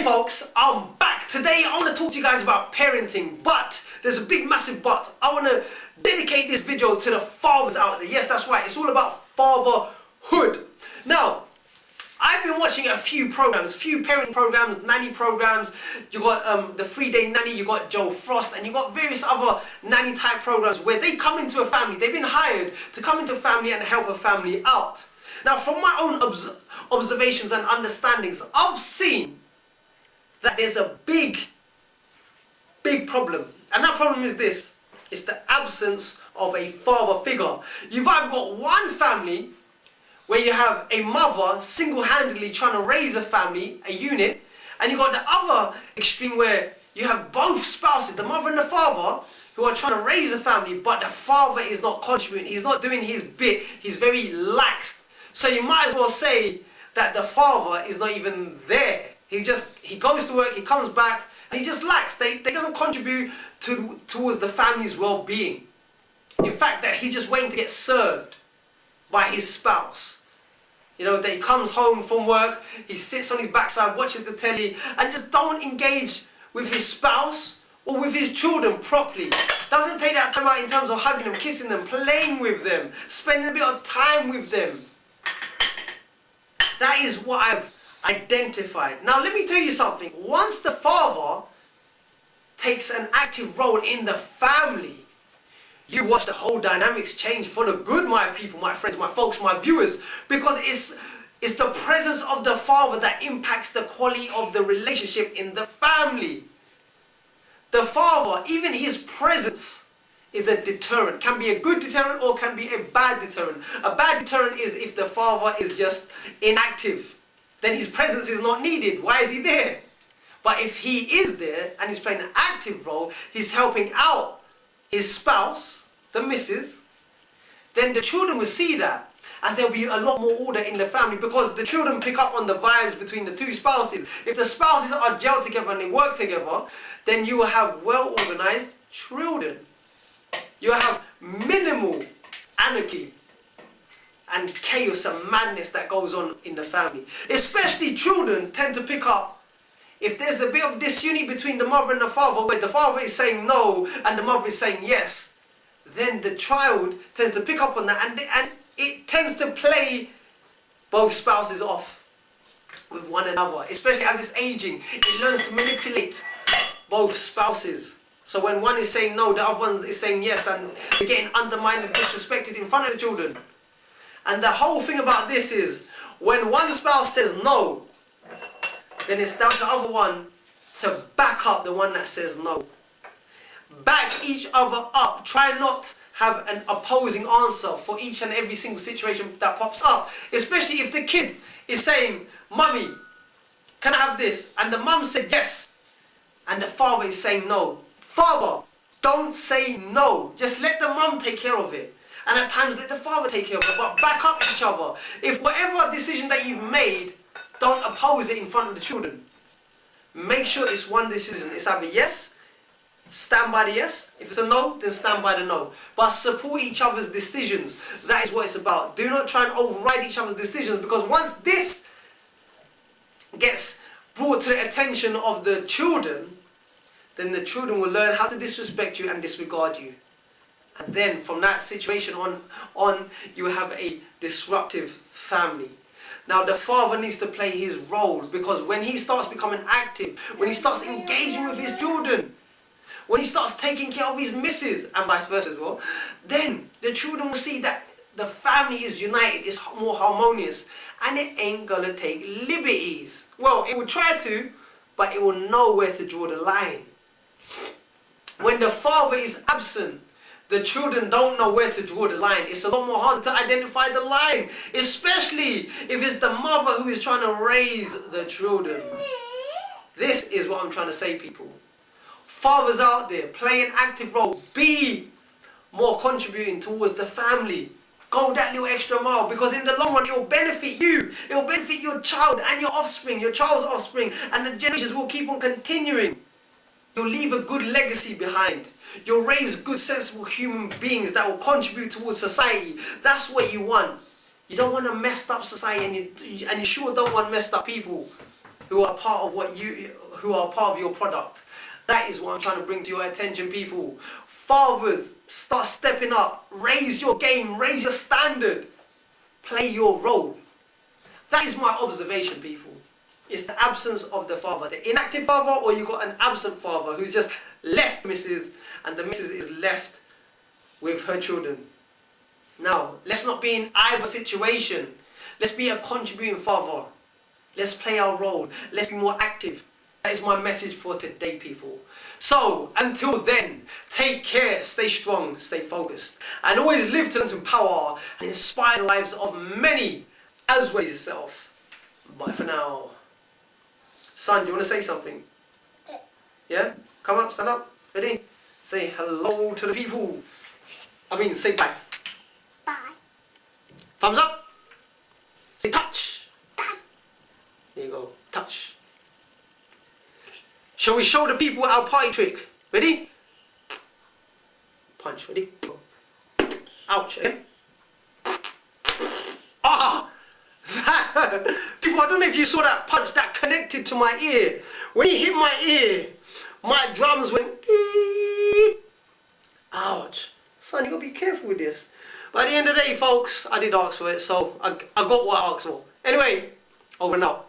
folks, I'm back. Today I want to talk to you guys about parenting, but there's a big massive but. I want to dedicate this video to the fathers out there. Yes, that's right, it's all about fatherhood. Now, I've been watching a few parenting programs, nanny programs. You got the 3-day nanny, you got Joe Frost, and you got various other nanny type programs where they come into a family. They've been hired to come into a family and help a family out. Now, from my own observations and understandings, I've seen that there's a big problem. And that problem is this. It's the absence of a father figure. You've either got one family where you have a mother single-handedly trying to raise a family, a unit, and you've got the other extreme where you have both spouses, the mother and the father, who are trying to raise a family, but the father is not contributing, he's not doing his bit, he's very laxed. So you might as well say that the father is not even there. He goes to work, he comes back, and he just lacks. They doesn't contribute towards the family's well-being. In fact, that he's just waiting to get served by his spouse. You know, that he comes home from work, he sits on his backside, watches the telly, and just don't engage with his spouse or with his children properly. Doesn't take that time out in terms of hugging them, kissing them, playing with them, spending a bit of time with them. That is what I've identified. Now let me tell you something. Once the father takes an active role in the family, you watch the whole dynamics change for the good, my people, my friends, my folks, my viewers, because it's the presence of the father that impacts the quality of the relationship in the family. The father, even his presence, is a deterrent. Can be a good deterrent or can be a bad deterrent. A bad deterrent is if the father is just inactive. Then his presence is not needed. Why is he there? But if he is there and he's playing an active role, he's helping out his spouse, the missus, then the children will see that. And there'll be a lot more order in the family because the children pick up on the vibes between the two spouses. If the spouses are gelled together and they work together, then you will have well-organized children. You have minimal anarchy and chaos and madness that goes on in the family. Especially children tend to pick up if there's a bit of disunity between the mother and the father, where the father is saying no and the mother is saying yes, then the child tends to pick up on that and it tends to play both spouses off with one another. Especially as it's aging, it learns to manipulate both spouses. So when one is saying no, the other one is saying yes, and you're getting undermined and disrespected in front of the children. And the whole thing about this is, when one spouse says no, then it's down to the other one to back up the one that says no. Back each other up. Try not have an opposing answer for each and every single situation that pops up. Especially if the kid is saying, "Mummy, can I have this?" And the mum said yes, and the father is saying no. Father, don't say no. Just let the mum take care of it. And at times let the father take care of it. But back up each other. If whatever decision that you've made, don't oppose it in front of the children. Make sure it's one decision. It's either yes, stand by the yes. If it's a no, then stand by the no. But support each other's decisions. That is what it's about. Do not try and override each other's decisions, because once this gets brought to the attention of the children, then the children will learn how to disrespect you and disregard you. And then from that situation on you have a disruptive family. Now the father needs to play his role, because when he starts becoming active, when he starts engaging with his children, when he starts taking care of his missus and vice versa as well, then the children will see that the family is united, it's more harmonious, and it ain't gonna take liberties. Well, it will try to, but it will know where to draw the line. When the father is absent, the children don't know where to draw the line. It's a lot more hard to identify the line, especially if it's the mother who is trying to raise the children. This is what I'm trying to say, people. Fathers out there, play an active role. Be more contributing towards the family. Go that little extra mile, because in the long run it will benefit you. It will benefit your child and your offspring, your child's offspring, and the generations will keep on continuing. You'll leave a good legacy behind. You'll raise good, sensible human beings that will contribute towards society. That's what you want. You don't want a messed up society, and you sure don't want messed up people. who are part of who are part of your product. That is what I'm trying to bring to your attention, people. Fathers, start stepping up. Raise your game. Raise your standard. Play your role. That is my observation, people. It's the absence of the father. The inactive father, or you got an absent father who's just left missus, and the missus is left with her children. Now, let's not be in either situation. Let's be a contributing father. Let's play our role. Let's be more active. That is my message for today, people. So, until then, take care, stay strong, stay focused, and always live to empower and inspire the lives of many, as well as yourself. Bye for now. Son, do you want to say something? Yeah? Come up, stand up. Ready? Say hello to the people. Say bye. Bye. Thumbs up. Say touch. Touch. There you go. Touch. Shall we show the people our party trick? Ready? Punch. Ready? Go. Ouch. Eh? Ah! People, I don't know if you saw that punch that connected to my ear. When he hit my ear, my drums went beep. Ouch. Son, you gotta be careful with this. But at the end of the day, folks, I did ask for it, so I got what I asked for. Anyway, over and out.